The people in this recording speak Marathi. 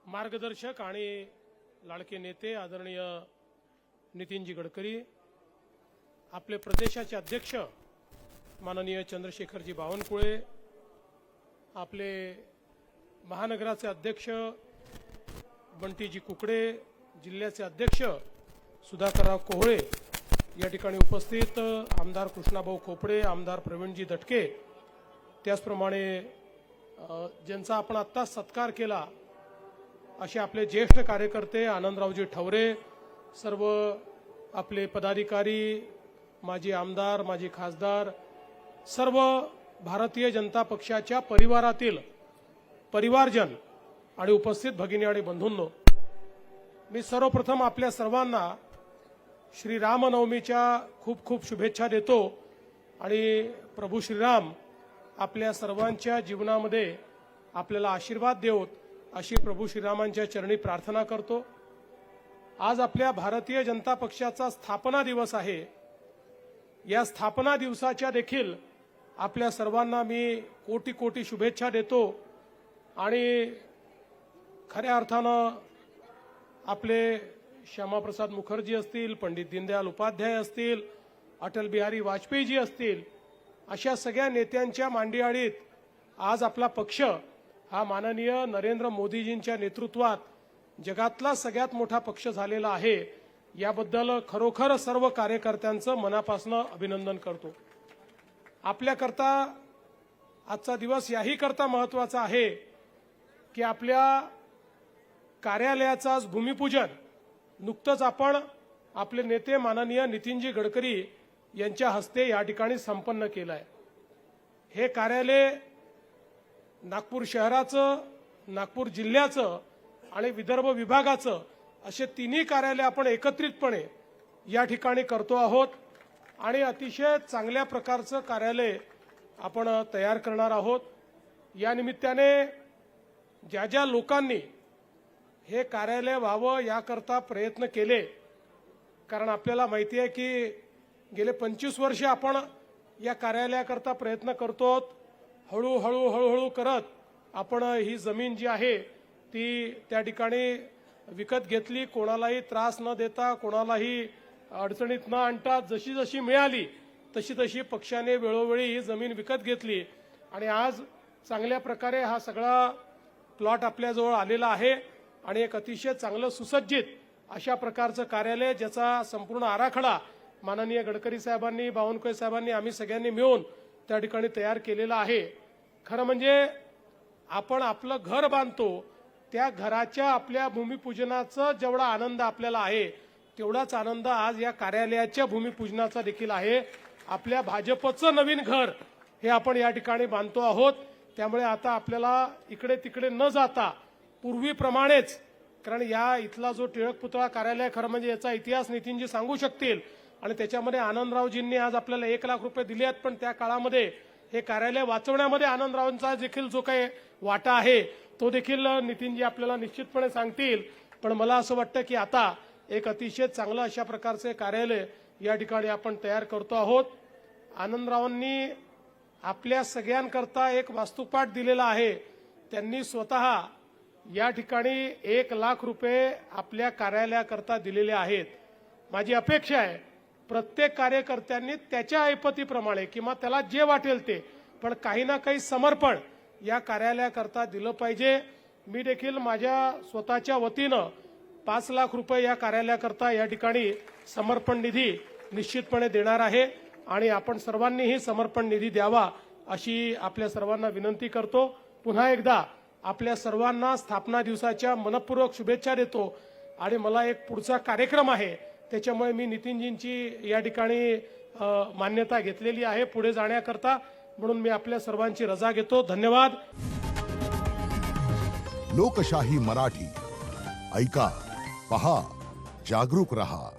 मार्गदर्शक आणि लाडके नेते आदरणीय नितीनजी गडकरी, आपले प्रदेशाचे अध्यक्ष माननीय चंद्रशेखरजी बावनकुळे, आपले महानगराचे अध्यक्ष बंटीजी कुकडे, जिल्ह्याचे अध्यक्ष सुधाकरराव कोहळे, या ठिकाणी उपस्थित आमदार कृष्णाभाऊ खोपडे, आमदार प्रवीणजी दटके, त्याचप्रमाणे ज्यांचा आपण आत्ता सत्कार केला असे आपले ज्येष्ठ कार्यकर्ते आनंदरावजी ठवरे, सर्व आपले पदाधिकारी, माजी आमदार, माजी खासदार, सर्व भारतीय जनता पक्षाच्या परिवारातील परिवारजन आणि उपस्थित भगिनी आणि बंधूंनो, मी सर्वप्रथम आपल्या सर्वांना श्री रामनवमीच्या खूप खूप शुभेच्छा देतो आणि प्रभू श्रीराम आपल्या सर्वांच्या जीवनामध्ये आपल्याला आशीर्वाद देवोत अशी प्रभू श्रीरामांच्या चरणी प्रार्थना करतो। आज आपल्या भारतीय जनता पक्षाचा स्थापना दिवस आहे। या स्थापना दिवसाच्या देखील आपल्या सर्वांना मी कोटी कोटी शुभेच्छा देतो आणि खऱ्या अर्थानं आपले श्यामाप्रसाद मुखर्जी असतील, पंडित दीनदयाल उपाध्याय असतील, अटल बिहारी वाजपेयीजी असतील, अशा सगळ्या नेत्यांच्या मांडीआळीत आज आपला पक्ष हा माननीय नरेंद्र मोदीजींच्या नेतृत्वात जगातला सगळ्यात मोठा पक्ष झालेला आहे। याबद्दल खरोखर सर्व कार्यकर्त्यांचं मनापासून अभिनंदन करतो। आपल्याकरता आजचा दिवस याही करता महत्त्वाचा आहे की आपल्या कार्यालयाचं आज भूमिपूजन नुकतंच आपण आपले नेते माननीय नितीनजी गडकरी यांच्या हस्ते या ठिकाणी संपन्न केलं आहे। हे कार्यालय नागपूर शहराचं, नागपूर जिल्ह्याचं आणि विदर्भ विभागाचं असे तिन्ही कार्यालय आपण एकत्रितपणे या ठिकाणी करतो आहोत आणि अतिशय चांगल्या प्रकारचं कार्यालय आपण तयार करणार आहोत। या निमित्ताने ज्या ज्या लोकांनी हे कार्यालय व्हावं याकरता प्रयत्न केले, कारण आपल्याला माहिती आहे की गेले 25 वर्ष आपण या कार्यालयाकरता प्रयत्न करतो। हळूहळू करत आपण ही जमीन जी आहे ती त्या ठिकाणी विकत घेतली, कोणालाही त्रास न देता, कोणालाही अडचणीत न आणता जशी जशी मिळाली तशी तशी पक्षाने वेळोवेळी ही जमीन विकत घेतली आणि आज चांगल्या प्रकारे हा सगळा प्लॉट आपल्याजवळ आलेला आहे आणि एक अतिशय चांगलं सुसज्जित अशा प्रकारचं कार्यालय, ज्याचा संपूर्ण आराखडा माननीय गडकरी साहेबांनी, बावनकुळे साहेबांनी, आम्ही सगळ्यांनी मिळून त्या ठिकाणी तयार केलेला आहे। खरं म्हणजे आपण आपलं घर बांधतो त्या घराच्या आपल्या भूमिपूजनाचा जेवढा आनंद आपल्याला आहे तेवढाच आनंद आज या कार्यालयाच्या भूमिपूजनाचा देखील आहे। आपल्या भाजपचं नवीन घर हे आपण या ठिकाणी बांधतो आहोत। त्यामुळे आता आपल्याला इकडे तिकडे न जाता पूर्वीप्रमाणेच, कारण या इथला जो टिळक पुतळा कार्यालय खरं म्हणजे याचा इतिहास नितीनजी सांगू शकतील आणि त्याच्यामध्ये आनंदरावजींनी आज आपल्याला 1 लाख रुपये दिले आहेत, पण त्या काळामध्ये हे कार्यालय वाचवण्यामध्ये आनंदरावांचा देखील जो काही वाटा आहे तो देखील नितीनजी आपल्याला निश्चितपणे सांगतील। पण मला असं वाटतं की आता एक अतिशय चांगलं अशा प्रकारचे कार्यालय या ठिकाणी आपण तयार करतो आहोत। आनंदरावांनी आपल्या सगळ्यांकरता एक वास्तुपाठ दिलेला आहे। त्यांनी स्वतः या ठिकाणी 1 लाख रुपये आपल्या कार्यालयाकरता दिलेले आहेत। माझी अपेक्षा आहे प्रत्येक कार्यकर्त्यांनी त्याच्या ऐपतीप्रमाणे किंवा त्याला जे वाटेल ते, पण काही ना काही समर्पण या कार्यालयाकरता दिलं पाहिजे। मी देखील माझ्या स्वतःच्या वतीनं 5 लाख रुपये या कार्यालयाकरता या ठिकाणी समर्पण निधी निश्चितपणे देणार आहे आणि आपण सर्वांनीही समर्पण निधी द्यावा अशी आपल्या सर्वांना विनंती करतो। पुन्हा एकदा आपल्या सर्वांना स्थापना दिवसाच्या मनपूर्वक शुभेच्छा देतो आणि मला एक पुढचा कार्यक्रम आहे त्याच्यामुळे मी नितीनजींची या ठिकाणी मान्यता घेतलेली आहे पुढे जाण्याकरता, म्हणून मी आपल्या सर्वांची रजा घेतो। धन्यवाद। लोकशाही मराठी ऐका, पहा, जागरूक रहा।